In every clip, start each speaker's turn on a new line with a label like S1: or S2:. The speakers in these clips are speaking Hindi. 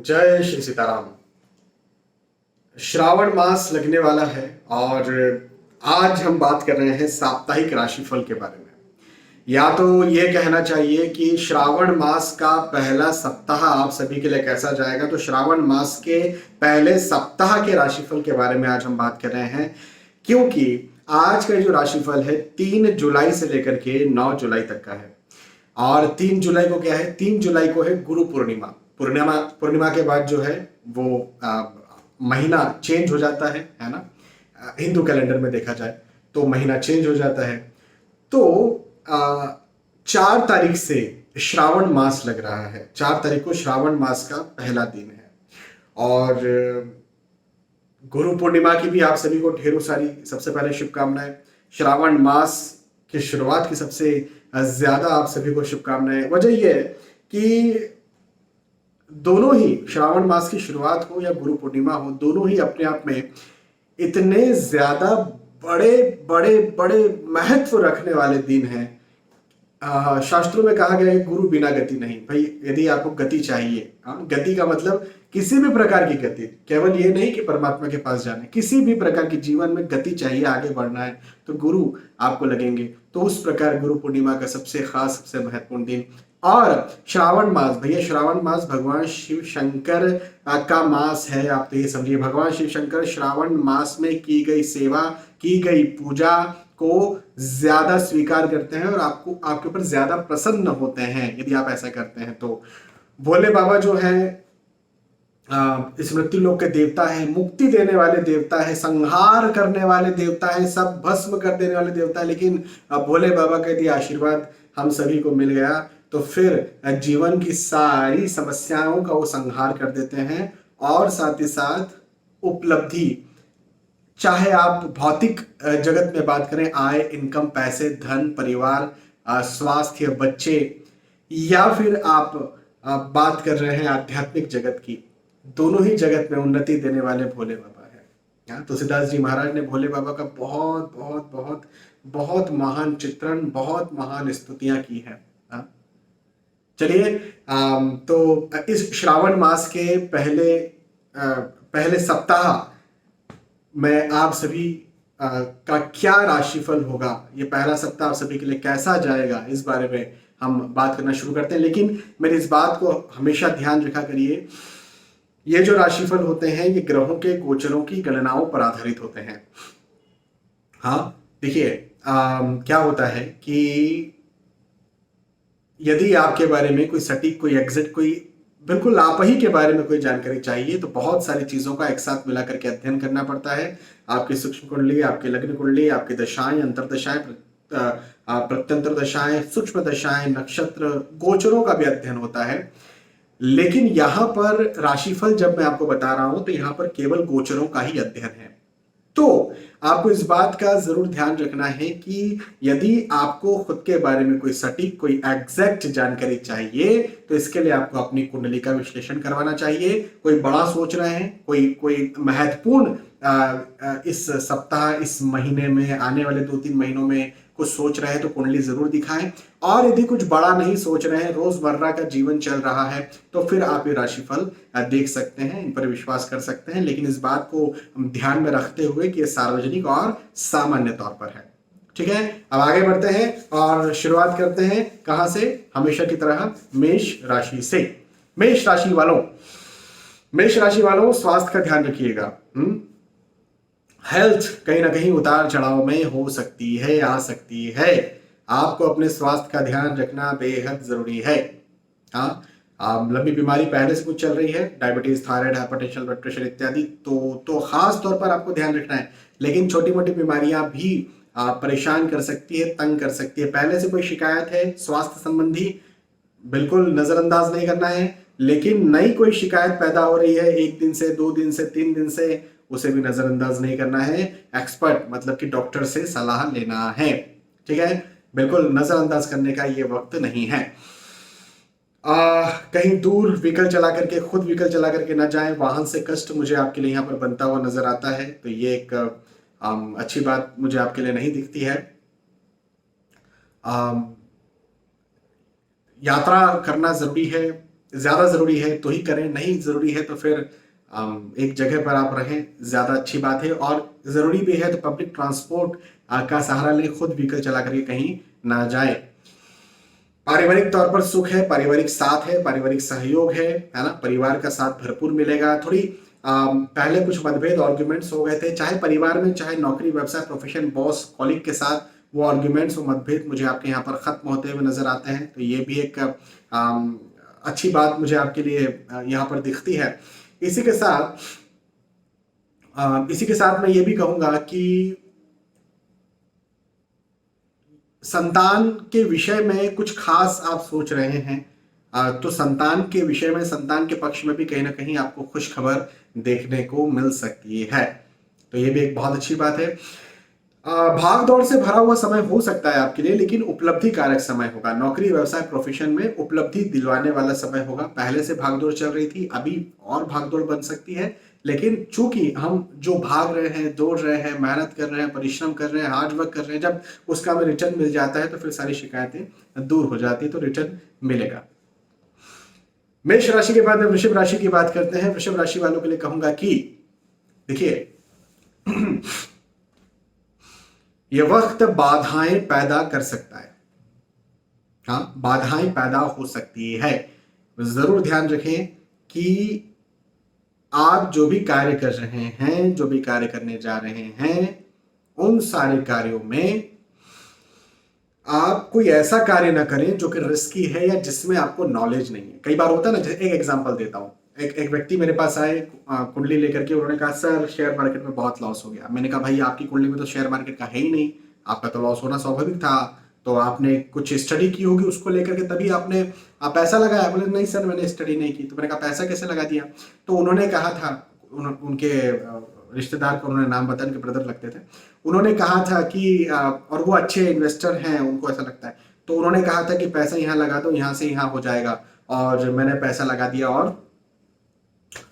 S1: जय श्री सीताराम। श्रावण मास लगने वाला है और आज हम बात कर रहे हैं साप्ताहिक राशिफल के बारे में। या तो ये कहना चाहिए कि श्रावण मास का पहला सप्ताह आप सभी के लिए कैसा जाएगा, तो श्रावण मास के पहले सप्ताह के राशिफल के बारे में आज हम बात कर रहे हैं, क्योंकि आज का जो राशिफल है 3 जुलाई से लेकर के 9 जुलाई तक का है। और 3 जुलाई को क्या है, 3 जुलाई को है गुरु पूर्णिमा। पूर्णिमा के बाद जो है वो महीना चेंज हो जाता है ना। हिंदू कैलेंडर में देखा जाए तो महीना चेंज हो जाता है। तो 4 तारीख से श्रावण मास लग रहा है। 4 तारीख को श्रावण मास का पहला दिन है और गुरु पूर्णिमा की भी आप सभी को ढेरों सारी सबसे पहले शुभकामनाएं। श्रावण मास की शुरुआत की सबसे ज्यादा आप सभी को शुभकामनाएं। वजह यह है कि दोनों ही, श्रावण मास की शुरुआत हो या गुरु पूर्णिमा हो, दोनों ही अपने आप में इतने ज्यादा बड़े बड़े बड़े महत्व रखने वाले दिन हैं। शास्त्रों में कहा गया है गुरु बिना गति नहीं। भाई यदि आपको गति चाहिए, गति का मतलब किसी भी प्रकार की गति, केवल ये नहीं कि परमात्मा के पास जाना है, किसी भी प्रकार की जीवन में गति चाहिए, आगे बढ़ना है तो गुरु आपको लगेंगे। तो उस प्रकार गुरु पूर्णिमा का सबसे खास, सबसे महत्वपूर्ण दिन। और श्रावण मास, भैया श्रावण मास भगवान शिव शंकर का मास है। आप तो ये समझिए, भगवान शिव शंकर श्रावण मास में की गई सेवा, की गई पूजा को ज्यादा स्वीकार करते हैं और आपके ऊपर ज्यादा प्रसन्न होते हैं यदि आप ऐसा करते हैं। तो भोले बाबा जो है इस मृत्यु लोक के देवता है, मुक्ति देने वाले देवता है, संहार करने वाले देवता है, सब भस्म कर देने वाले देवता है। लेकिन भोले बाबा का यदि आशीर्वाद हम सभी को मिल गया तो फिर जीवन की सारी समस्याओं का वो संहार कर देते हैं। और साथ ही साथ उपलब्धि, चाहे आप भौतिक जगत में बात करें, आय, इनकम, पैसे, धन, परिवार, स्वास्थ्य, बच्चे, या फिर आप बात कर रहे हैं आध्यात्मिक जगत की, दोनों ही जगत में उन्नति देने वाले भोले बाबा है। तुलसीदास जी महाराज ने भोले बाबा का बहुत बहुत बहुत बहुत महान चित्रण, बहुत महान स्तुतियां की है। चलिए, तो इस श्रावण मास के पहले सप्ताह में आप सभी का क्या राशिफल होगा, ये पहला सप्ताह आप सभी के लिए कैसा जाएगा, इस बारे में हम बात करना शुरू करते हैं। लेकिन मेरी इस बात को हमेशा ध्यान रखा करिए, ये जो राशिफल होते हैं ये ग्रहों के गोचरों की गणनाओं पर आधारित होते हैं। हाँ देखिए, क्या होता है कि यदि आपके बारे में कोई सटीक, कोई एग्जैक्ट, कोई बिल्कुल आप ही के बारे में कोई जानकारी चाहिए तो बहुत सारी चीजों का एक साथ मिला करके अध्ययन करना पड़ता है। आपकी सूक्ष्म कुंडली, आपके लग्न कुंडली, आपकी दशाएं, अंतरदशाएं, प्रत्यंतर दशाएं, सूक्ष्म दशाएं, नक्षत्र, गोचरों का भी अध्ययन होता है। लेकिन यहां पर राशिफल जब मैं आपको बता रहा हूं तो यहां पर केवल गोचरों का ही अध्ययन है। तो आपको इस बात का जरूर ध्यान रखना है कि यदि आपको खुद के बारे में कोई सटीक, कोई एग्जैक्ट जानकारी चाहिए तो इसके लिए आपको अपनी कुंडली का विश्लेषण करवाना चाहिए। कोई बड़ा सोच रहे हैं, कोई महत्वपूर्ण इस सप्ताह, इस महीने में, आने वाले 2-3 महीनों में कुछ सोच रहे हैं तो कुंडली जरूर दिखाएं। और यदि कुछ बड़ा नहीं सोच रहे हैं, रोजमर्रा का जीवन चल रहा है, तो फिर आप ये राशिफल देख सकते हैं, इन पर विश्वास कर सकते हैं। लेकिन इस बात को ध्यान में रखते हुए कि ये सार्वजनिक और सामान्य तौर पर है। ठीक है, अब आगे बढ़ते हैं और शुरुआत करते हैं कहां से, हमेशा की तरह मेष राशि से। मेष राशि वालों स्वास्थ्य का ध्यान रखिएगा। हेल्थ कहीं ना कहीं उतार चढ़ाव में हो सकती है, आ सकती है। आपको अपने स्वास्थ्य का ध्यान रखना बेहद जरूरी है। हाँ, लंबी बीमारी पहले से कुछ चल रही है, diabetes, thyroid, hypertension, blood pressure इत्यादि, तो खास तौर पर आपको ध्यान रखना है। लेकिन छोटी मोटी बीमारियां भी परेशान कर सकती है, तंग कर सकती है। पहले से कोई शिकायत है स्वास्थ्य संबंधी, बिल्कुल नजरअंदाज नहीं करना है। लेकिन नई कोई शिकायत पैदा हो रही है 1 दिन से, 2 दिन से, 3 दिन से, उसे भी नजरअंदाज नहीं करना है। एक्सपर्ट मतलब कि डॉक्टर से सलाह लेना है। ठीक है, बिल्कुल नजरअंदाज करने का ये वक्त नहीं है। कहीं दूर व्हीकल चला करके, खुद व्हीकल चला करके ना जाएं। वाहन से कष्ट मुझे आपके लिए यहाँ पर बनता हुआ नजर आता है, तो ये एक अच्छी बात मुझे आपके लिए नहीं दिखती है। यात्रा करना जरूरी है, ज्यादा जरूरी है तो ही करें, नहीं जरूरी है तो फिर एक जगह पर आप रहें, ज्यादा अच्छी बात है। और जरूरी भी है तो पब्लिक ट्रांसपोर्ट का सहारा लें, खुद व्हीकल चला करके कहीं ना जाए। पारिवारिक तौर पर सुख है, पारिवारिक साथ है, पारिवारिक सहयोग है ना, परिवार का साथ भरपूर मिलेगा। थोड़ी पहले कुछ मतभेद आर्ग्यूमेंट्स हो गए थे, चाहे परिवार में, चाहे नौकरी व्यवसाय प्रोफेशन बॉस कॉलीग के साथ, वो आर्ग्यूमेंट्स और मतभेद मुझे आपके यहाँ पर खत्म होते हुए नजर आते हैं। तो ये भी एक अच्छी बात मुझे आपके लिए यहाँ पर दिखती है। इसी के साथ मैं ये भी कहूंगा कि संतान के विषय में कुछ खास आप सोच रहे हैं, तो संतान के विषय में, संतान के पक्ष में भी कहीं ना कहीं आपको खुश खबर देखने को मिल सकती है। तो ये भी एक बहुत अच्छी बात है। भाग दौड़ से भरा हुआ समय हो सकता है आपके लिए, लेकिन उपलब्धि कारक समय होगा। नौकरी व्यवसाय प्रोफेशन में उपलब्धि दिलवाने वाला समय होगा। पहले से भागदौड़ चल रही थी, अभी और भागदौड़ बन सकती है, लेकिन चूंकि हम जो भाग रहे हैं, दौड़ रहे हैं, मेहनत कर रहे हैं, परिश्रम कर रहे हैं, हार्ड वर्क कर रहे हैं, जब उसका हमें रिटर्न मिल जाता है तो फिर सारी शिकायतें दूर हो जाती है, तो रिटर्न मिलेगा। मेष राशि के बाद में वृषभ राशि की बात करते हैं। वृषभ राशि वालों के लिए कहूंगा कि देखिए, यह वक्त बाधाएं पैदा कर सकता है। हाँ, बाधाएं पैदा हो सकती है। जरूर ध्यान रखें कि आप जो भी कार्य कर रहे हैं, जो भी कार्य करने जा रहे हैं, उन सारे कार्यों में आप कोई ऐसा कार्य ना करें जो कि रिस्की है या जिसमें आपको नॉलेज नहीं है। कई बार होता है ना, जैसे एक एग्जांपल देता हूं, एक व्यक्ति मेरे पास आए कुंडली लेकर के, उन्होंने कहा सर शेयर मार्केट में बहुत लॉस हो गया। मैंने कहा भाई आपकी कुंडली में तो शेयर मार्केट का है ही नहीं, आपका तो लॉस होना स्वाभाविक था, तो आपने कुछ स्टडी की होगी उसको लेकर के तभी आपने पैसा लगाया। बोले नहीं सर मैंने स्टडी नहीं की। तो मैंने कहा पैसा कैसे लगा दिया? तो उन्होंने कहा था, उनके रिश्तेदार को उन्होंने नाम बताया, उनके ब्रदर लगते थे, उन्होंने कहा था कि और वो अच्छे इन्वेस्टर हैं, उनको ऐसा लगता है, तो उन्होंने कहा था कि पैसा यहाँ लगा दो, यहाँ से यहाँ हो जाएगा, और मैंने पैसा लगा दिया और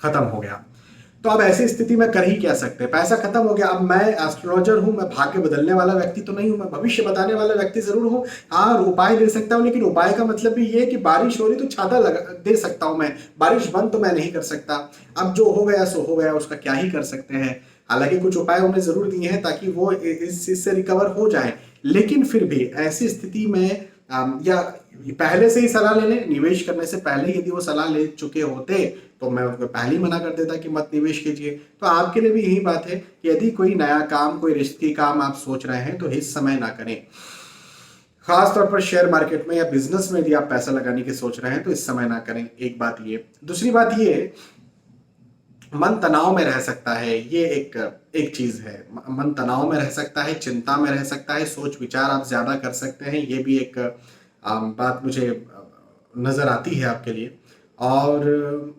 S1: खत्म हो गया। तो अब ऐसी स्थिति में कर ही क्या सकते हैं, पैसा खत्म हो गया। अब मैं एस्ट्रोलॉजर हूं, मैं भाग्य बदलने वाला व्यक्ति तो नहीं हूं, मैं भविष्य बताने वाला व्यक्ति जरूर हूं। हाँ, उपाय दे सकता हूं, लेकिन उपाय का मतलब भी ये कि बारिश हो रही तो छाता लगा दे सकता हूं मैं, बारिश बंद तो मैं नहीं कर सकता। अब जो हो गया सो हो गया, उसका क्या ही कर सकते हैं। हालांकि कुछ उपाय उन्हें जरूर दिए हैं ताकि वो इस चीज से रिकवर हो जाए, लेकिन फिर भी ऐसी स्थिति में या पहले से ही सलाह ले लें। निवेश करने से पहले यदि वो सलाह ले चुके होते तो मैं उनको पहले ही मना कर देता कि मत निवेश कीजिए। तो आपके लिए भी यही बात है कि यदि कोई नया काम, कोई रिस्की काम आप सोच रहे हैं तो इस समय ना करें। खास तौर पर शेयर मार्केट में या बिजनेस में यदि आप पैसा लगाने की सोच रहे हैं तो इस समय ना करें। एक बात ये। दूसरी बात ये, मन तनाव में रह सकता है, ये एक चीज है। मन तनाव में रह सकता है, चिंता में रह सकता है, सोच विचार आप ज्यादा कर सकते हैं, ये भी एक बात मुझे नजर आती है आपके लिए। और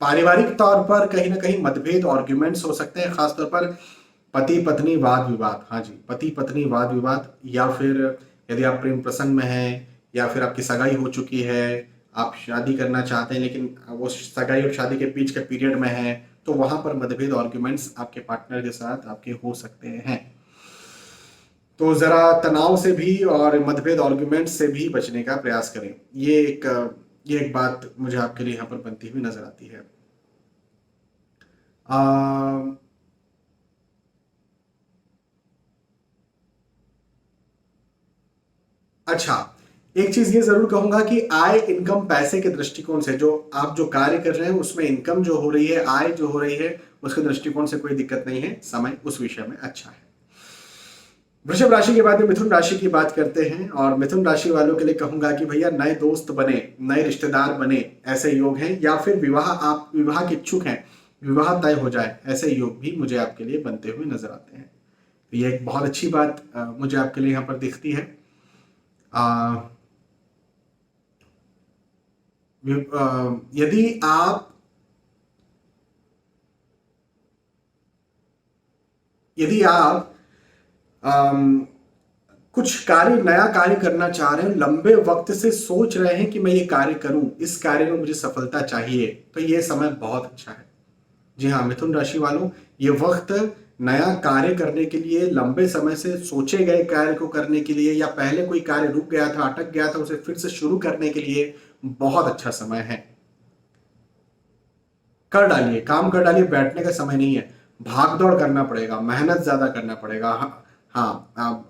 S1: पारिवारिक तौर पर कहीं ना कहीं मतभेद, आर्ग्यूमेंट्स हो सकते हैं, खासतौर पर पति पत्नी वाद विवाद। हाँ जी, पति पत्नी वाद विवाद, या फिर यदि आप प्रेम प्रसंग में हैं, या फिर आपकी सगाई हो चुकी है, आप शादी करना चाहते हैं लेकिन वो सगाई और शादी के बीच के पीरियड में है, तो वहां पर मतभेद, आर्ग्यूमेंट्स आपके पार्टनर के साथ आपके हो सकते हैं। तो जरा तनाव से भी और मतभेद, आर्ग्यूमेंट से भी बचने का प्रयास करें। ये एक बात मुझे आपके लिए यहाँ पर बनती हुई नजर आती है। अच्छा, एक चीज ये जरूर कहूंगा कि आय, इनकम, पैसे के दृष्टिकोण से जो आप जो कार्य कर रहे हैं उसमें इनकम जो हो रही है, आय जो हो रही है, उसके दृष्टिकोण से कोई दिक्कत नहीं है। समय उस विषय में अच्छा है। वृषभ राशि के बाद में मिथुन राशि की बात करते हैं, और मिथुन राशि वालों के लिए कहूंगा कि भैया नए दोस्त बने, नए रिश्तेदार बने, ऐसे योग हैं, या फिर विवाह, आप विवाह के इच्छुक हैं, विवाह तय हो जाए, ऐसे योग भी मुझे आपके लिए बनते हुए नजर आते हैं। तो ये एक बहुत अच्छी बात मुझे आपके लिए यहाँ पर दिखती है। यदि आप कुछ कार्य, नया कार्य करना चाह रहे हैं, लंबे वक्त से सोच रहे हैं कि मैं ये कार्य करूं, इस कार्य में मुझे सफलता चाहिए, तो ये समय बहुत अच्छा है। जी हाँ मिथुन राशि वालों, ये वक्त नया कार्य करने के लिए, लंबे समय से सोचे गए कार्य को करने के लिए, या पहले कोई कार्य रुक गया था, अटक गया था, उसे फिर से शुरू करने के लिए बहुत अच्छा समय है। कर डालिए, काम कर डालिए, बैठने का समय नहीं है। भाग दौड़ करना पड़ेगा, मेहनत ज्यादा करना पड़ेगा। हाँ, हाँ,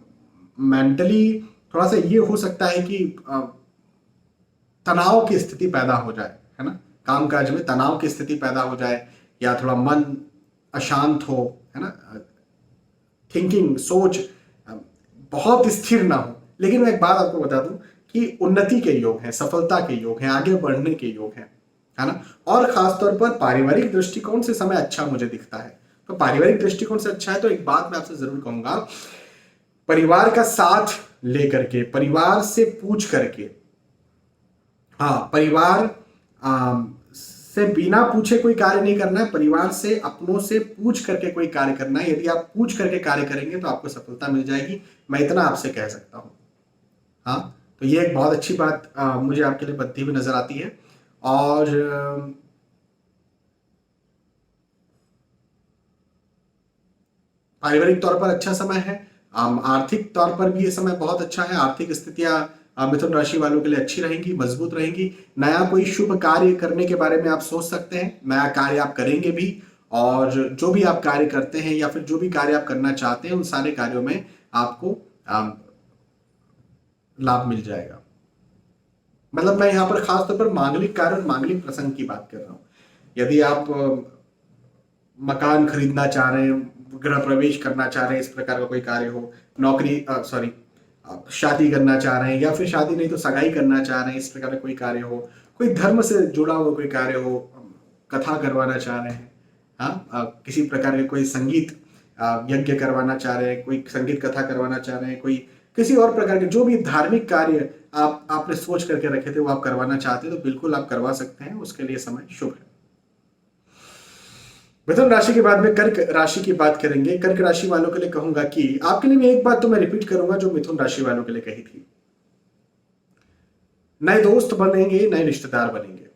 S1: मेंटली थोड़ा सा ये हो सकता है कि तनाव की स्थिति पैदा हो जाए, है ना, कामकाज में तनाव की स्थिति पैदा हो जाए, या थोड़ा मन अशांत हो, है ना, थिंकिंग सोच बहुत स्थिर ना हो। लेकिन मैं एक बात आपको बता दूं कि उन्नति के योग हैं, सफलता के योग हैं, आगे बढ़ने के योग हैं, है ना। और खासतौर पर पारिवारिक दृष्टिकोण से समय अच्छा मुझे दिखता है। तो पारिवारिक दृष्टिकोण से अच्छा है तो एक बात मैं आपसे जरूर कहूंगा, परिवार का साथ लेकर के, परिवार से पूछ करके, हाँ, परिवार से बिना पूछे कोई कार्य नहीं करना है, परिवार से अपनों से पूछ करके कोई कार्य करना है। यदि आप पूछ करके कार्य करेंगे तो आपको सफलता मिल जाएगी, मैं इतना आपसे कह सकता हूं। हाँ, तो ये एक बहुत अच्छी बात मुझे आपके लिए बनती हुई नजर आती है। और पारिवारिक तौर पर अच्छा समय है, आर्थिक तौर पर भी ये समय बहुत अच्छा है। आर्थिक स्थितियां मिथुन राशि वालों के लिए अच्छी रहेंगी, मजबूत रहेंगी। नया कोई शुभ कार्य करने के बारे में आप सोच सकते हैं, नया कार्य आप करेंगे भी। और जो भी आप कार्य करते हैं या फिर जो भी कार्य आप करना चाहते हैं, उन सारे कार्यों में आपको लाभ मिल जाएगा। मतलब मैं यहाँ पर खास तौर पर मांगलिक कार्य और मांगलिक प्रसंग की बात कर रहा हूँ। यदि आप मकान खरीदना चाह रहे हैं, गृह प्रवेश करना चाह रहे हैं, इस प्रकार का कोई कार्य हो, नौकरी सॉरी शादी करना चाह रहे हैं, या फिर शादी नहीं तो सगाई करना चाह रहे हैं, इस प्रकार का कोई कार्य हो, कोई धर्म से जुड़ा हुआ कोई कार्य हो, कथा करवाना चाह रहे हैं, हाँ, किसी प्रकार के कोई संगीत यज्ञ करवाना चाह रहे हैं, कोई संगीत कथा करवाना चाह रहे हैं, कोई किसी और प्रकार के जो भी धार्मिक कार्य आपने सोच करके रखे थे वो आप करवाना चाहते हैं, तो बिल्कुल आप करवा सकते हैं। उसके लिए समय शुभ है। मिथुन राशि के बाद में कर्क राशि की बात करेंगे। कर्क राशि वालों के लिए कहूंगा कि आपके लिए मैं एक बात तो मैं रिपीट करूंगा जो मिथुन राशि वालों के लिए कही थी, नए दोस्त बनेंगे, नए रिश्तेदार बनेंगे।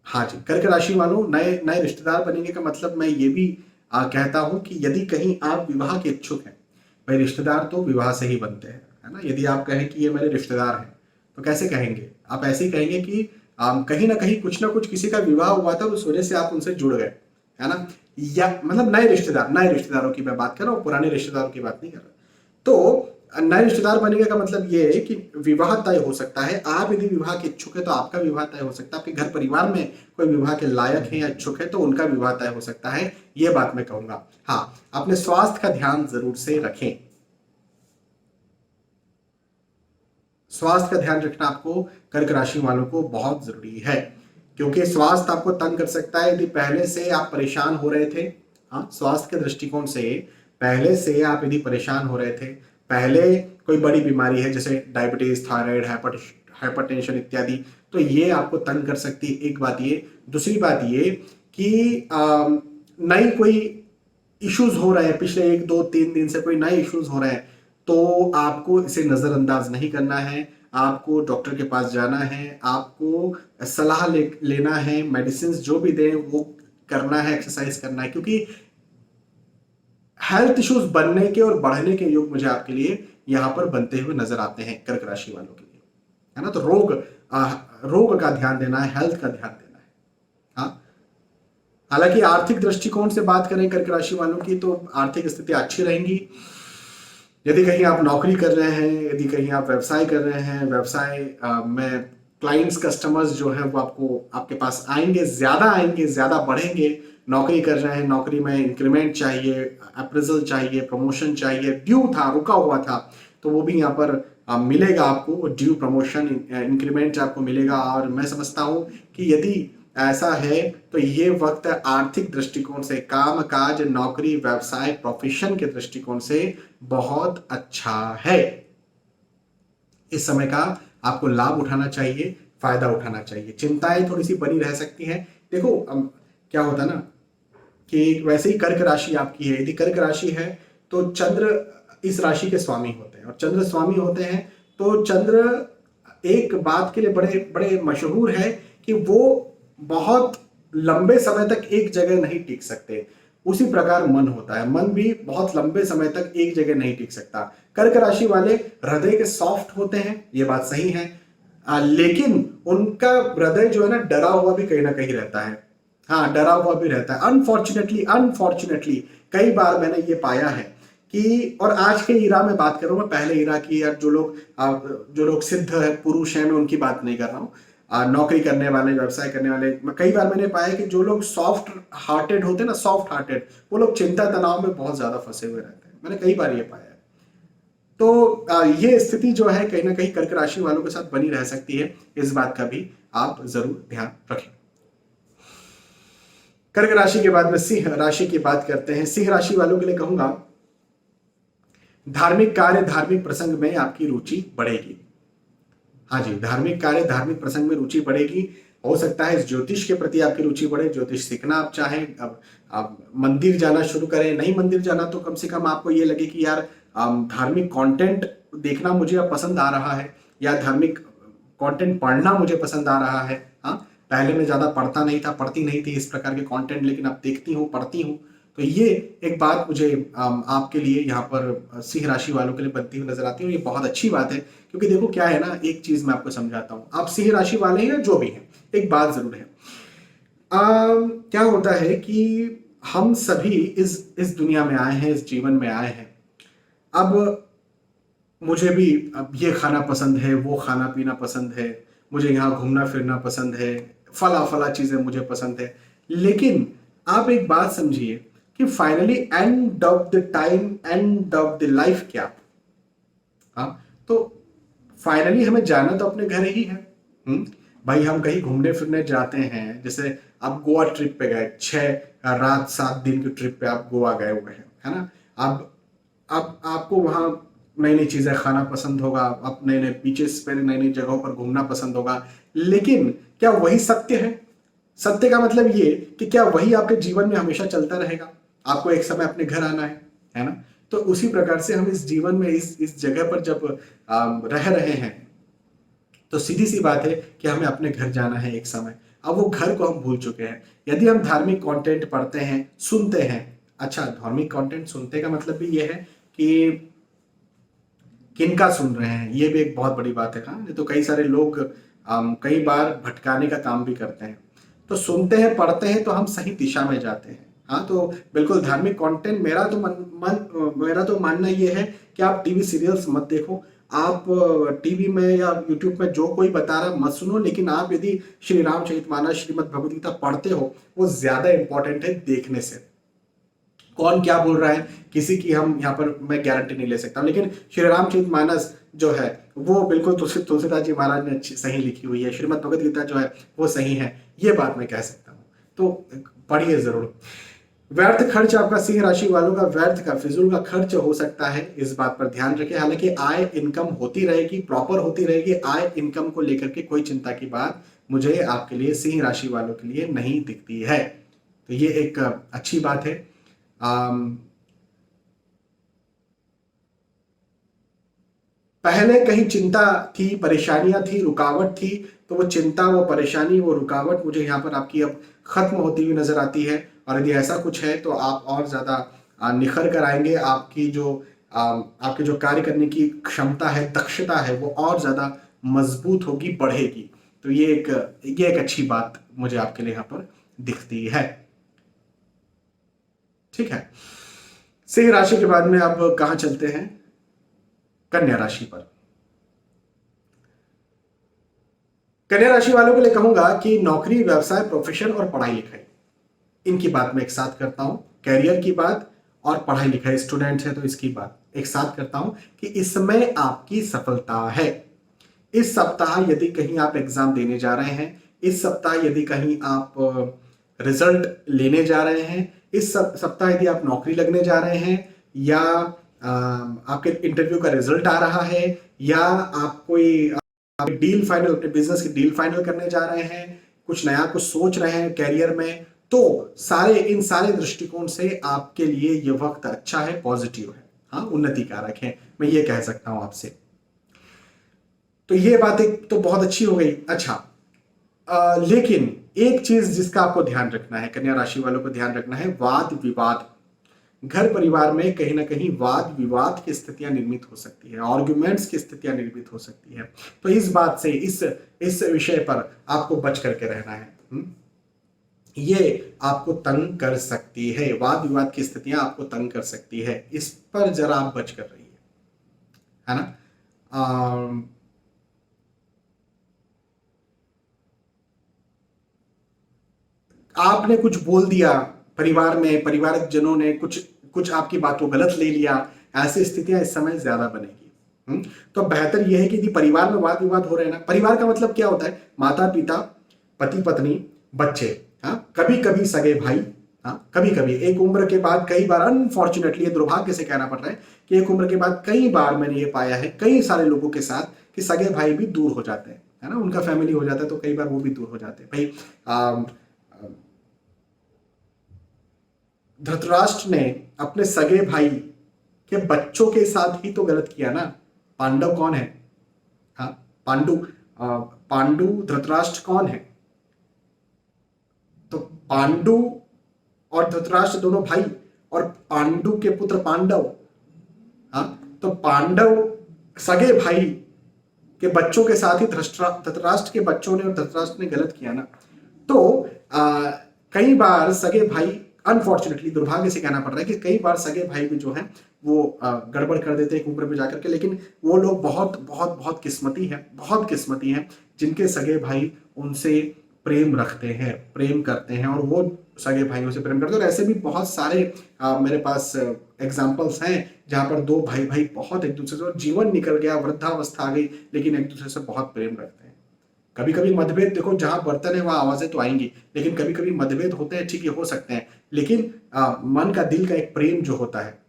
S1: हाँ जी, कर्क राशि वालों, नए नए रिश्तेदार बनेंगे का मतलब मैं ये भी कहता हूं कि यदि कहीं आप विवाह के इच्छुक हैं, भाई रिश्तेदार तो विवाह से ही बनते हैं, है ना। यदि आप कहें कि ये मेरे रिश्तेदार हैं, तो कैसे कहेंगे? आप ऐसे ही कहेंगे कि कहीं ना कुछ किसी का विवाह हुआ था, उस वजह से आप उनसे जुड़ गए, है ना। या मतलब नए रिश्तेदारों की मैं बात कर रहा हूँ, पुराने रिश्तेदारों की बात नहीं कर रहा। तो नए रिश्तेदार बनेगा का मतलब ये है कि विवाह तय हो सकता है। आप यदि विवाह के इच्छुक है तो आपका विवाह तय हो सकता है। आपके घर परिवार में कोई विवाह के लायक है या इच्छुक है तो उनका विवाह तय हो सकता है, ये बात मैं कहूंगा। हाँ, अपने स्वास्थ्य का ध्यान जरूर से रखें। स्वास्थ्य का ध्यान रखना आपको कर्क राशि वालों को बहुत जरूरी है, क्योंकि स्वास्थ्य आपको तंग कर सकता है। यदि पहले से आप परेशान हो रहे थे, हाँ, स्वास्थ्य के दृष्टिकोण से पहले से आप यदि परेशान हो रहे थे, पहले कोई बड़ी बीमारी है जैसे डायबिटीज, थायराइड, हाइपरटेंशन इत्यादि, तो ये आपको तंग कर सकती है। एक बात ये। दूसरी बात ये कि नई कोई इश्यूज हो रहे हैं, पिछले 1 2 3 दिन से कोई नए इश्यूज हो रहे हैं, तो आपको इसे नजरअंदाज नहीं करना है। आपको डॉक्टर के पास जाना है, आपको सलाह लेना है, मेडिसिन जो भी दें वो करना है, एक्सरसाइज करना है, क्योंकि हेल्थ इश्यूज बनने के और बढ़ने के योग मुझे आपके लिए यहां पर बनते हुए नजर आते हैं कर्क राशि वालों के लिए, है ना। तो रोग का ध्यान देना है, हेल्थ का ध्यान देना है। हाँ, हालांकि आर्थिक दृष्टिकोण से बात करें कर्क राशि वालों की तो आर्थिक स्थिति अच्छी रहेंगी। यदि कहीं आप नौकरी कर रहे हैं, यदि कहीं आप व्यवसाय कर रहे हैं, व्यवसाय में क्लाइंट्स, कस्टमर्स जो है वो आपके पास आएंगे, ज्यादा बढ़ेंगे। नौकरी कर रहे हैं, नौकरी में इंक्रीमेंट चाहिए, अप्रेजल चाहिए, प्रमोशन चाहिए, ड्यू था, रुका हुआ था, तो वो भी यहाँ पर मिलेगा आपको। ड्यू, प्रमोशन, इंक्रीमेंट आपको मिलेगा। और मैं समझता हूँ कि यदि ऐसा है तो ये वक्त आर्थिक दृष्टिकोण से, काम काज, नौकरी, व्यवसाय, प्रोफेशन के दृष्टिकोण से बहुत अच्छा है। इस समय का आपको लाभ उठाना चाहिए, फायदा उठाना चाहिए। चिंताएं थोड़ी सी बनी रह सकती हैं। देखो क्या होता ना कि वैसे ही कर्क राशि आपकी है, यदि कर्क राशि है तो चंद्र इस राशि के स्वामी होते हैं, और चंद्र स्वामी होते हैं तो चंद्र एक बात के लिए बड़े बड़े मशहूर है कि वो बहुत लंबे समय तक एक जगह नहीं टिक सकते। उसी प्रकार मन होता है, मन भी बहुत लंबे समय तक एक जगह नहीं टिक सकता। कर्क राशि वाले हृदय के सॉफ्ट होते हैं, ये बात सही है। लेकिन उनका हृदय जो है ना डरा हुआ भी कहीं ना कहीं रहता है। हाँ, डरा हुआ भी रहता है। अनफॉर्चुनेटली अनफॉर्चुनेटली कई बार मैंने ये पाया है कि, और आज के इरा में बात कर रहा हूँ मैं, पहले इरा की, या जो लोग सिद्ध पुरुष हैं मैं उनकी बात नहीं कर रहा हूँ। नौकरी करने वाले, व्यवसाय करने वाले, कई बार मैंने पाया कि जो लोग सॉफ्ट हार्टेड होते हैं ना, सॉफ्ट हार्टेड, वो लोग चिंता तनाव में बहुत ज्यादा फंसे हुए रहते हैं। मैंने कई बार ये पाया है। तो ये स्थिति जो है कहीं ना कहीं कर्क राशि वालों के साथ बनी रह सकती है। इस बात का भी आप जरूर ध्यान रखें। कर्क राशि के बाद में सिंह राशि की बात करते हैं। सिंह राशि वालों के लिए कहूंगा, धार्मिक कार्य, धार्मिक प्रसंग में आपकी रुचि बढ़ेगी। हाँ जी, धार्मिक कार्य, धार्मिक प्रसंग में रुचि बढ़ेगी। हो सकता है ज्योतिष के प्रति आपकी रुचि बढ़े, ज्योतिष सीखना आप चाहें, अब आप मंदिर जाना शुरू करें। नहीं मंदिर जाना तो कम से कम आपको ये लगे कि यार धार्मिक कंटेंट देखना मुझे अब पसंद आ रहा है, या धार्मिक कंटेंट पढ़ना मुझे पसंद आ रहा है। हाँ, पहले मैं ज्यादा पढ़ता नहीं था, पढ़ती नहीं थी इस प्रकार के कंटेंट, लेकिन अब देखती हूँ, पढ़ती हूँ। तो ये एक बात मुझे आपके लिए यहाँ पर सिंह राशि वालों के लिए बनती हुई नजर आती है, और ये बहुत अच्छी बात है। क्योंकि देखो क्या है ना, एक चीज मैं आपको समझाता हूँ, आप सिंह राशि वाले हैं या जो भी हैं, एक बात जरूर है। क्या होता है कि हम सभी इस दुनिया में आए हैं, इस जीवन में आए हैं। अब मुझे भी अब ये खाना पसंद है, वो खाना पीना पसंद है, मुझे यहाँ घूमना फिरना पसंद है, फला फला चीजें मुझे पसंद है। लेकिन आप एक बात समझिए कि finally end of the time, end of the life क्या? हाँ, तो फाइनली हमें जाना तो अपने घर ही है। भाई, हम कहीं घूमने फिरने जाते हैं, जैसे आप गोवा ट्रिप पे गए, 6 रात 7 दिन की ट्रिप पे आप गोवा गए हुए हैं, है ना। अब आपको वहां नई नई चीजें खाना पसंद होगा, आप नए नए बीचेस पे, नई नई जगहों पर घूमना पसंद होगा। लेकिन क्या वही सत्य है? सत्य का मतलब ये कि क्या वही आपके जीवन में हमेशा चलता रहेगा? आपको एक समय अपने घर आना है ना। तो उसी प्रकार से हम इस जीवन में, इस जगह पर जब रह रहे हैं, तो सीधी सी बात है कि हमें अपने घर जाना है एक समय। अब वो घर को हम भूल चुके हैं। यदि हम धार्मिक कंटेंट पढ़ते हैं, सुनते हैं, अच्छा, धार्मिक कंटेंट सुनते का मतलब भी ये है कि किनका सुन रहे हैं, ये भी एक बहुत बड़ी बात है। हाँ, तो कई सारे लोग कई बार भटकाने का काम भी करते हैं। तो सुनते हैं, पढ़ते हैं, तो हम सही दिशा में जाते हैं। हाँ, तो बिल्कुल धार्मिक कंटेंट, मेरा तो मानना ये है कि आप टीवी सीरियल्स मत देखो, आप टीवी में या यूट्यूब में जो कोई बता रहा मत सुनो। लेकिन आप यदि श्री रामचरितमानस, श्रीमद् भगवद गीता पढ़ते हो, वो ज्यादा इंपॉर्टेंट है देखने से। कौन क्या बोल रहा है, किसी की हम यहाँ पर मैं गारंटी नहीं ले सकता, लेकिन श्री रामचरितमानस जो है वो बिल्कुल तुलसीदास जी महाराज ने अच्छी सही लिखी हुई है। श्रीमद् भगवद गीता जो है वो सही है, ये बात मैं कह सकता हूँ। तो पढ़िए जरूर। व्यर्थ खर्च आपका सिंह राशि वालों का, व्यर्थ का, फिजूल का खर्च हो सकता है, इस बात पर ध्यान रखें। हालांकि आय इनकम होती रहेगी, प्रॉपर होती रहेगी। आय इनकम को लेकर के कोई चिंता की बात मुझे आपके लिए, सिंह राशि वालों के लिए नहीं दिखती है। तो ये एक अच्छी बात है। पहले कहीं चिंता थी, परेशानियां थी, रुकावट थी, तो वो चिंता, वो परेशानी, वो रुकावट मुझे यहाँ पर आपकी अब खत्म होती हुई नजर आती है। और यदि ऐसा कुछ है तो आप और ज्यादा निखर कर आएंगे। आपकी जो कार्य करने की क्षमता है, दक्षता है, वो और ज्यादा मजबूत होगी, बढ़ेगी। तो ये एक अच्छी बात मुझे आपके लिए यहाँ पर दिखती है। ठीक है, सिंह राशि के बाद में अब कहां चलते हैं? कन्या राशि पर। कन्या राशि वालों के लिए कहूंगा कि नौकरी, व्यवसाय, प्रोफेशन और पढ़ाई लिखाई, इनकी बात मैं एक साथ करता हूं। कैरियर की बात और पढ़ाई लिखाई, स्टूडेंट है तो इसकी बात एक साथ करता हूं कि इसमें आपकी सफलता है। इस सप्ताह यदि कहीं आप एग्जाम देने जा रहे हैं, इस सप्ताह यदि कहीं आप रिजल्ट लेने जा रहे हैं, इस सप्ताह यदि आप नौकरी लगने जा रहे हैं, या आपके इंटरव्यू का रिजल्ट आ रहा है, या आप कोई डील फाइनल, अपने बिजनेस की डील फाइनल करने जा रहे हैं, कुछ नया कुछ सोच रहे हैं कैरियर में, तो इन सारे दृष्टिकोण से आपके लिए ये वक्त अच्छा है, पॉजिटिव है। हाँ, उन्नति कारक है, मैं ये कह सकता हूं आपसे। तो ये बात एक तो बहुत अच्छी हो गई। अच्छा, लेकिन एक चीज जिसका आपको ध्यान रखना है, कन्या राशि वालों को ध्यान रखना है, वाद विवाद। घर परिवार में कहीं ना कहीं वाद विवाद की स्थितियां निर्मित हो सकती है, आर्ग्यूमेंट्स की स्थितियां निर्मित हो सकती है। तो इस बात से, इस विषय पर आपको बच करके रहना है। ये आपको तंग कर सकती है, वाद विवाद की स्थितियां आपको तंग कर सकती है, इस पर जरा आप बच कर रहिए, है ना। आपने कुछ बोल दिया, परिवार में परिवारक जनों ने कुछ कुछ आपकी बात को गलत ले लिया, ऐसी स्थितियां इस समय ज्यादा बनेगी। तो बेहतर यह है कि यदि परिवार में वाद विवाद हो रहे हैं ना, परिवार का मतलब क्या होता है, माता पिता, पति पत्नी, बच्चे, हाँ, कभी कभी सगे भाई, हाँ, कभी कभी एक उम्र के बाद, कई बार अनफॉर्चुनेटली, दुर्भाग्य से कहना पड़ रहा है कि एक उम्र के बाद कई बार मैंने ये पाया है कई सारे लोगों के साथ कि सगे भाई भी दूर हो जाते हैं, है ना, उनका फैमिली हो जाता है तो कई बार वो भी दूर हो जाते हैं। भाई धृतराष्ट्र ने अपने सगे भाई के बच्चों के साथ ही तो गलत किया ना। पांडव कौन है, हाँ, पांडु धृतराष्ट्र कौन है, तो पांडु और धृतराष्ट्र दोनों भाई, और पांडु के पुत्र पांडव, हाँ, तो पांडव सगे भाई के बच्चों के साथ ही धृतराष्ट्र के बच्चों ने और धृतराष्ट्र ने गलत किया ना। तो कई बार सगे भाई, अनफॉर्चुनेटली, दुर्भाग्य से कहना पड़ रहा है कि कई बार सगे भाई भी जो है वो गड़बड़ कर देते हैं एक उम्र पे जाकर के, लेकिन वो लोग बहुत बहुत बहुत किस्मती हैं, बहुत किस्मती हैं जिनके सगे भाई उनसे प्रेम रखते हैं, प्रेम करते हैं, और वो सगे भाइयों से प्रेम करते हैं। और ऐसे भी बहुत सारे मेरे पास एग्जाम्पल्स हैं जहां पर दो भाई भाई बहुत एक दूसरे से, और जीवन निकल गया, वृद्धावस्था आ गई, लेकिन एक दूसरे से बहुत प्रेम रखते हैं। कभी कभी मतभेद, देखो जहां बर्तन है वहां आवाजें तो आएंगी, लेकिन कभी कभी मतभेद होते हैं, ठीक है, हो सकते हैं, लेकिन मन का, दिल का एक प्रेम जो होता है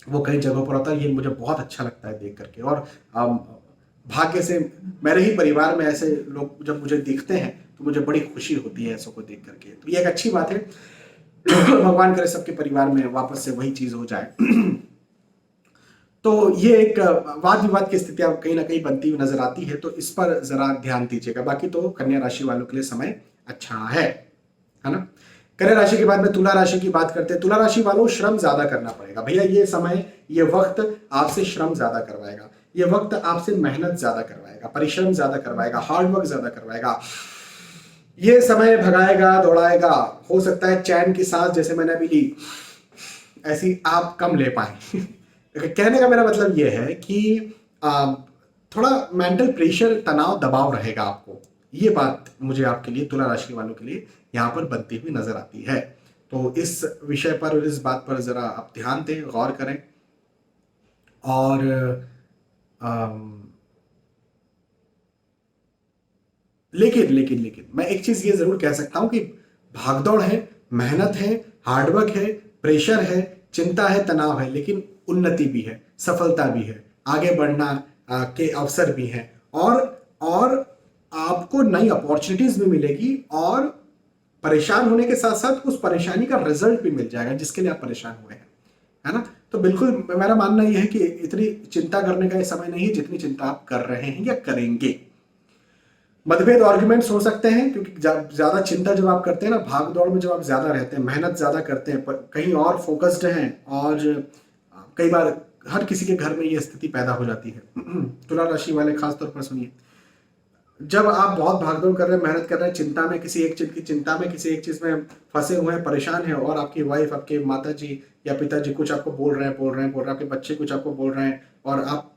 S1: वो कई जगहों पर होता है। ये मुझे बहुत अच्छा लगता है देख करके, और भाग्य से मेरे ही परिवार में ऐसे लोग जब मुझे दिखते हैं तो मुझे बड़ी खुशी होती है ऐसों को देख करके। तो ये एक अच्छी बात है। भगवान करे सबके परिवार में वापस से वही चीज हो जाए। तो ये एक वाद विवाद की स्थितियां कहीं ना कहीं बनती हुई नजर आती है, तो इस पर जरा ध्यान दीजिएगा। बाकी तो कन्या राशि वालों के लिए समय अच्छा है ना। कन्या राशि के बाद में तुला राशि की बात करते हैं। तुला राशि वालों, श्रम ज्यादा करना पड़ेगा भैया, ये समय, ये वक्त आपसे श्रम ज्यादा करवाएगा, ये वक्त आपसे मेहनत ज्यादा करवाएगा, परिश्रम ज्यादा करवाएगा, हार्डवर्क ज्यादा करवाएगा। ये समय भगाएगा, दौड़ाएगा, हो सकता है चैन की सांस जैसे मैंने अभी ली ऐसी आप कम ले पाए। कहने का मेरा मतलब यह है कि थोड़ा मेंटल प्रेशर, तनाव, दबाव रहेगा आपको। ये बात मुझे आपके लिए, तुला राशि वालों के लिए यहाँ पर बनती हुई नजर आती है। तो इस विषय पर और इस बात पर जरा आप ध्यान दें, गौर करें। और लेकिन मैं एक चीज ये जरूर कह सकता हूं कि भागदौड़ है, मेहनत है, हार्डवर्क है, प्रेशर है, चिंता है, तनाव है, लेकिन उन्नति भी है, सफलता भी है, आगे बढ़ना के अवसर भी हैं, और आपको नई अपॉर्चुनिटीज भी मिलेगी, और परेशान होने के साथ साथ उस परेशानी का रिजल्ट भी मिल जाएगा जिसके लिए आप परेशान हुए हैं, है ना। तो बिल्कुल मेरा मानना यह है कि इतनी चिंता करने का ये समय नहीं है जितनी चिंता आप कर रहे हैं या करेंगे। मतभेद, आर्ग्यूमेंट्स हो सकते हैं, क्योंकि ज्यादा चिंता जब आप करते हैं ना, भाग दौड़ में जब आप ज्यादा रहते हैं, मेहनत ज्यादा करते हैं, कहीं और फोकस्ड हैं, और कई बार हर किसी के घर में ये स्थिति पैदा हो जाती है। तुला राशि वाले खासतौर पर सुनिए, जब आप बहुत भागदौड़ कर रहे हैं, मेहनत कर रहे हैं, चिंता में, किसी एक चीज की चिंता में, किसी एक चीज में फंसे हुए हैं, परेशान हैं, और आपकी वाइफ, आपके माता जी या पिताजी कुछ आपको बोल रहे हैं, आपके बच्चे कुछ आपको बोल रहे हैं, और आप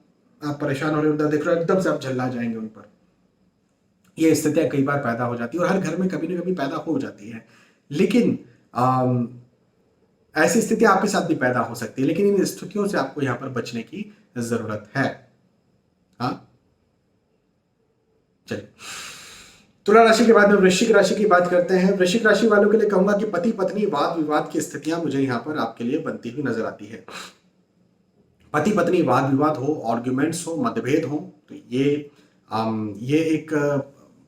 S1: परेशान हो रहे हो, देख रहे हो, एकदम से आप झल्ला जाएंगे उन पर। ये स्थितियां कई बार पैदा हो जाती है, और हर घर में कभी ना कभी पैदा हो जाती है, लेकिन ऐसी स्थितियां आपके साथ भी पैदा हो सकती है, लेकिन इन स्थितियों से आपको यहां पर बचने की जरूरत है। हाँ, चलिए, तुला राशि के बाद में वृश्चिक राशि की बात करते हैं। वृश्चिक राशि वालों के लिए कहूंगा कि पति पत्नी वाद विवाद की स्थितियां मुझे यहां पर आपके लिए बनती हुई नजर आती है। पति पत्नी वाद विवाद हो, आर्ग्यूमेंट्स हो, मतभेद हो, तो ये एक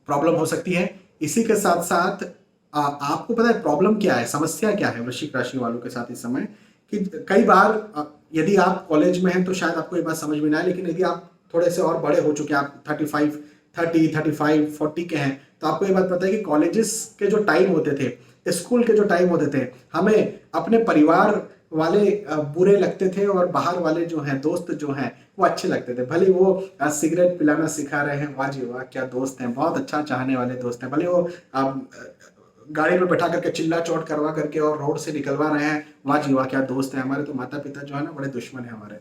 S1: प्रॉब्लम हो सकती है। इसी के साथ साथ आपको पता है प्रॉब्लम क्या है, समस्या क्या है वृश्चिक राशि वालों के साथ इस समय, कि कई बार यदि आप कॉलेज में हैं तो शायद आपको ये बात समझ में ना आए, लेकिन यदि आप थोड़े से और बड़े हो चुके हैं, आप 35, 40 के हैं, तो आपको ये बात पता है कि कॉलेजेस के जो टाइम होते थे, स्कूल के जो टाइम होते थे, हमें अपने परिवार वाले बुरे लगते थे और बाहर वाले जो हैं दोस्त जो हैं वो अच्छे लगते थे। भले वो सिगरेट पिलाना सिखा रहे हैं, वाह जी वाह क्या दोस्त हैं, बहुत अच्छा चाहने वाले दोस्त हैं। भले वो गाड़ी पर बैठा करके चिल्ला चोट करवा करके और रोड से निकलवा रहे हैं, वाह जी वाह क्या दोस्त हैं। हमारे तो माता पिता जो है ना बड़े दुश्मन है हमारे।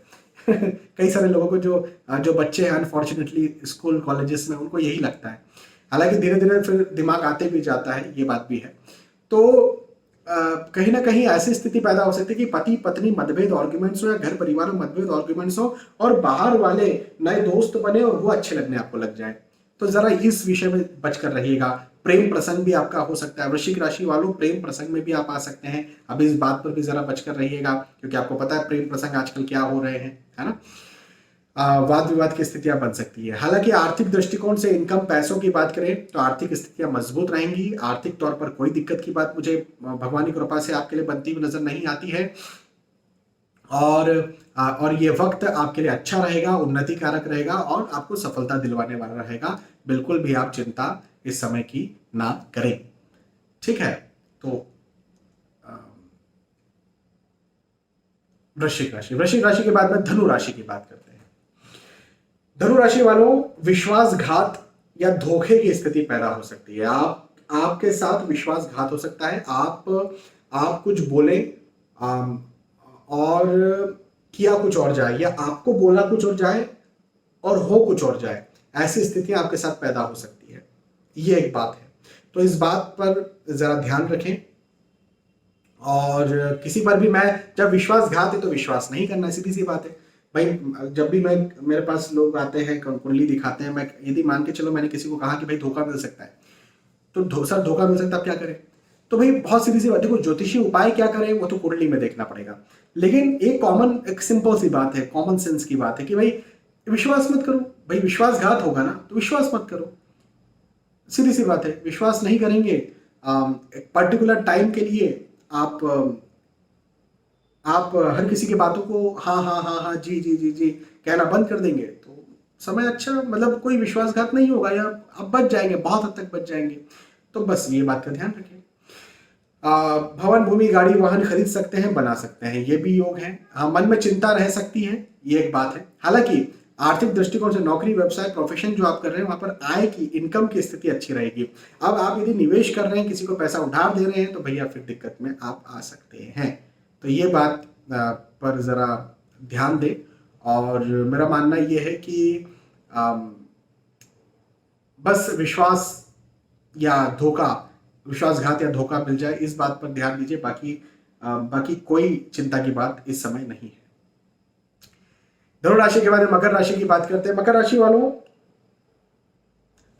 S1: कई सारे लोगों को जो बच्चे हैं अनफॉर्चुनेटली स्कूल कॉलेजेस में, उनको यही लगता है। हालांकि धीरे धीरे फिर दिमाग आते भी जाता है, ये बात भी है। तो कहीं ना कहीं ऐसी स्थिति पैदा हो सकती है कि पति पत्नी मतभेद आर्ग्यूमेंट्स हो या घर परिवार में मतभेद आर्ग्यूमेंट्स हो और बाहर वाले नए दोस्त बने और वो अच्छे लगने आपको लग जाए। तो जरा इस विषय में बचकर रहिएगा। प्रेम प्रसंग भी आपका हो सकता है। वृश्चिक राशि वालों, प्रेम प्रसंग में भी आप आ सकते हैं। अब इस बात पर भी जरा बचकर रहिएगा, क्योंकि आपको पता है प्रेम प्रसंग आजकल क्या हो रहे हैं, है ना। वाद विवाद की स्थितियां बन सकती है। हालांकि आर्थिक दृष्टिकोण से इनकम पैसों की बात करें तो आर्थिक स्थितियां मजबूत रहेंगी। आर्थिक तौर पर कोई दिक्कत की बात मुझे भगवान की कृपा से आपके लिए बनती हुई नजर नहीं आती है। और ये वक्त आपके लिए अच्छा रहेगा, उन्नति कारक रहेगा और आपको सफलता दिलवाने वाला रहेगा। बिल्कुल भी आप चिंता इस समय की ना करें, ठीक है। तो वृश्चिक राशि के बाद में धनु राशि की बात करते हैं। धनु राशि वालों, विश्वासघात या धोखे की स्थिति पैदा हो सकती है। आपके साथ विश्वासघात हो सकता है। आप कुछ बोले और किया कुछ और जाए, या आपको बोला कुछ और जाए और हो कुछ और जाए। ऐसी स्थितियां आपके साथ पैदा हो सकती है, ये एक बात है। तो इस बात पर जरा ध्यान रखें। और किसी पर भी, मैं जब विश्वासघात है तो विश्वास नहीं करना, सीधी सी बात है भाई। जब भी मेरे पास लोग आते हैं कुंडली दिखाते हैं, मैं यदि मान के चलो मैंने किसी को कहा कि भाई धोखा मिल सकता है, तो सर धोखा मिल सकता है, आप क्या करें। तो भाई बहुत सीधी सी बात, देखो ज्योतिषी उपाय क्या करें वो तो कुंडली में देखना पड़ेगा। लेकिन एक सिंपल सी बात है, कॉमन सेंस की बात है कि भाई विश्वास मत करो। भाई विश्वासघात होगा ना तो विश्वास मत करो, सीधी सी बात है। विश्वास नहीं करेंगे, एक पर्टिकुलर टाइम के लिए आप हर किसी की बातों को हाँ हाँ हाँ हाँ जी जी जी जी कहना बंद कर देंगे तो समय अच्छा, मतलब कोई विश्वासघात नहीं होगा, या आप बच जाएंगे, बहुत हद तक बच जाएंगे। तो बस ये बात का ध्यान रखें। भवन भूमि गाड़ी वाहन खरीद सकते हैं, बना सकते हैं, ये भी योग है। हाँ, मन में चिंता रह सकती है, ये एक बात है। हालांकि आर्थिक दृष्टिकोण से नौकरी व्यवसाय प्रोफेशन जो आप कर रहे हैं वहां पर आय की इनकम की स्थिति अच्छी रहेगी। अब आप यदि निवेश कर रहे हैं, किसी को पैसा उधार दे रहे हैं, तो भैया फिर दिक्कत में आप आ सकते हैं। तो ये बात पर जरा ध्यान दें। और मेरा मानना ये है कि बस विश्वासघात या धोखा मिल जाए, इस बात पर ध्यान दीजिए। बाकी कोई चिंता की बात इस समय नहीं है। धनु राशि के बाद मकर राशि की बात करते हैं। मकर राशि वालों,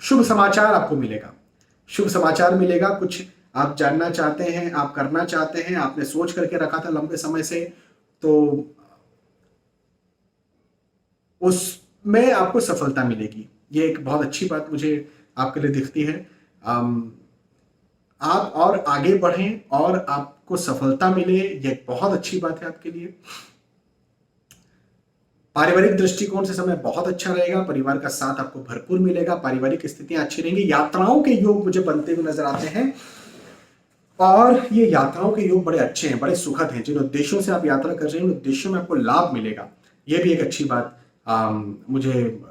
S1: शुभ समाचार आपको मिलेगा। शुभ समाचार मिलेगा, कुछ आप जानना चाहते हैं, आप करना चाहते हैं, आपने सोच करके रखा था लंबे समय से, तो उसमें आपको सफलता मिलेगी। ये एक बहुत अच्छी बात मुझे आपके लिए दिखती है। आप और आगे बढ़ें और आपको सफलता मिले, ये बहुत अच्छी बात है आपके लिए। पारिवारिक दृष्टिकोण से समय बहुत अच्छा रहेगा, परिवार का साथ आपको भरपूर मिलेगा, पारिवारिक स्थितियां अच्छी रहेंगी। यात्राओं के योग मुझे बनते हुए नजर आते हैं और ये यात्राओं के योग बड़े अच्छे हैं, बड़े सुखद हैं। जिन उद्देश्यों से आप यात्रा कर रहे हैं उन उद्देश्यों में आपको लाभ मिलेगा, ये भी एक अच्छी बात मुझे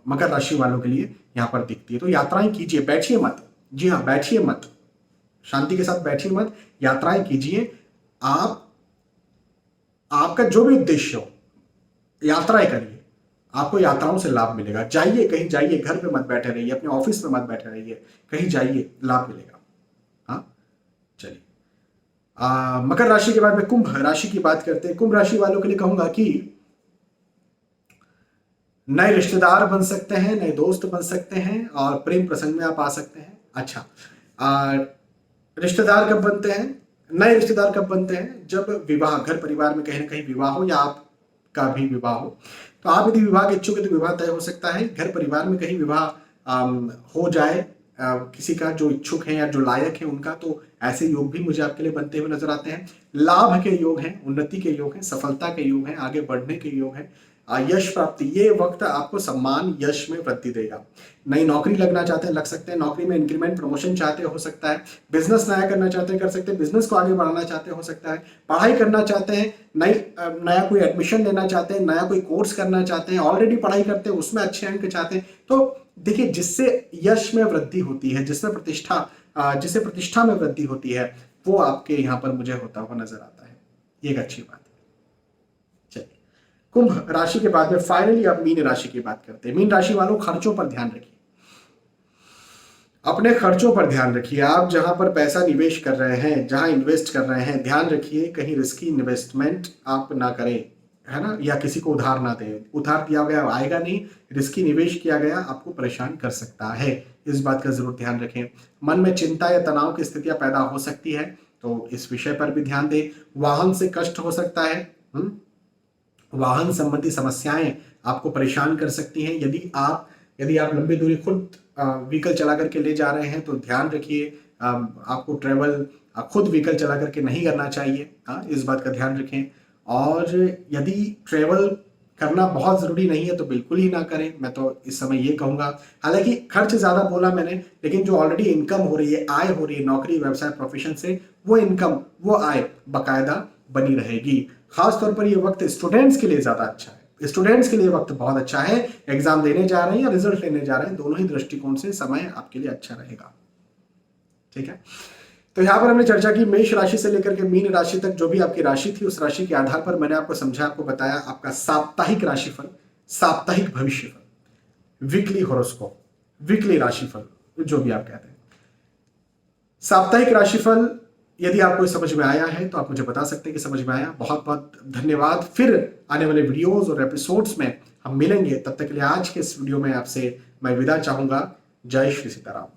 S1: मकर राशि वालों के लिए यहाँ पर दिखती है। तो यात्राएं कीजिए, बैठिए मत, जी हाँ बैठिए मत, शांति के साथ बैठिए मत, यात्राएं कीजिए। आपका जो भी उद्देश्य हो यात्राएं करिए, आपको यात्राओं से लाभ मिलेगा। जाइए, कहीं जाइए, घर पे मत बैठे रहिए, अपने ऑफिस में मत बैठे रहिए, कहीं जाइए, लाभ मिलेगा। हाँ चलिए, मकर राशि के बाद में कुंभ राशि की बात करते हैं। कुंभ राशि वालों के लिए कहूंगा कि नए रिश्तेदार बन सकते हैं, नए दोस्त बन सकते हैं और प्रेम प्रसंग में आप आ सकते हैं। अच्छा, रिश्तेदार कब बनते हैं? नए रिश्तेदार कब बनते हैं? जब विवाह, घर परिवार में कहीं ना कहीं विवाह हो, या आपका भी विवाह हो। तो आप यदि विवाह के इच्छुक है तो विवाह तय हो सकता है। घर परिवार में कहीं विवाह हो जाए किसी का जो इच्छुक है या जो लायक है उनका, तो ऐसे योग भी मुझे आपके लिए बनते हुए नजर आते हैं। लाभ के योग हैं, उन्नति के योग हैं, सफलता के योग हैं, आगे बढ़ने के योग हैं। यश प्राप्ति, ये वक्त आपको सम्मान यश में वृद्धि देगा। नई नौकरी लगना चाहते हैं लग सकते हैं, नौकरी में इंक्रीमेंट प्रमोशन चाहते हो सकता है, बिजनेस नया करना चाहते हैं कर सकते हैं, बिजनेस को आगे बढ़ाना चाहते हो सकता है, पढ़ाई करना चाहते हैं, नया कोई एडमिशन लेना चाहते हैं, नया कोई कोर्स करना चाहते हैं, ऑलरेडी पढ़ाई करते हैं उसमें अच्छे अंक चाहते हैं। तो देखिए जिससे यश में वृद्धि होती है, जिससे प्रतिष्ठा में वृद्धि होती है, वो आपके यहाँ पर मुझे होता हुआ नजर आता है। ये एक अच्छी बात है। चलिए कुंभ राशि के बाद में फाइनली अब मीन राशि की बात करते हैं। मीन राशि वालों, खर्चों पर ध्यान रखिए, अपने खर्चों पर ध्यान रखिए। आप जहां पर पैसा निवेश कर रहे हैं, जहां इन्वेस्ट कर रहे हैं, ध्यान रखिए कहीं रिस्की इन्वेस्टमेंट आप ना करें, है ना, या किसी को उधार ना दें। उधार दिया गया आएगा नहीं, रिस्की निवेश किया गया आपको परेशान कर सकता है, इस बात का जरूर ध्यान रखें। मन में चिंता या तनाव की स्थितियां पैदा हो सकती है, तो इस विषय पर भी ध्यान दें। वाहन से कष्ट हो सकता है, वाहन संबंधी समस्याएं आपको परेशान कर सकती हैं। यदि आप लंबी दूरी खुद व्हीकल चला करके ले जा रहे हैं तो ध्यान रखिए, आपको ट्रेवल खुद व्हीकल चला करके नहीं करना चाहिए, इस बात का ध्यान रखें। और यदि ट्रेवल करना बहुत जरूरी नहीं है तो बिल्कुल ही ना करें, मैं तो इस समय ये कहूंगा। हालांकि खर्च ज्यादा बोला मैंने, लेकिन जो ऑलरेडी इनकम हो रही है, आय हो रही है नौकरी व्यवसाय प्रोफेशन से, वो इनकम वो आय बकायदा बनी रहेगी। खासतौर पर ये वक्त स्टूडेंट्स के लिए ज्यादा अच्छा है, स्टूडेंट्स के लिए वक्त बहुत अच्छा है। एग्जाम देने जा रहे हैं या रिजल्ट लेने जा रहे हैं, दोनों ही दृष्टिकोण से समय आपके लिए अच्छा रहेगा। ठीक है, तो यहां पर हमने चर्चा की मेष राशि से लेकर के मीन राशि तक, जो भी आपकी राशि थी उस राशि के आधार पर मैंने आपको समझा, आपको बताया आपका साप्ताहिक राशिफल, साप्ताहिक भविष्यफल, वीकली हॉरोस्कोप, वीकली राशिफल, जो भी आप कहते हैं। साप्ताहिक राशिफल यदि आपको समझ में आया है तो आप मुझे बता सकते हैं कि समझ में आया। बहुत बहुत धन्यवाद। फिर आने वाले वीडियोस और एपिसोड्स में हम मिलेंगे, तब तक के लिए आज के इस वीडियो में आपसे मैं विदा चाहूंगा। जय श्री सीताराम।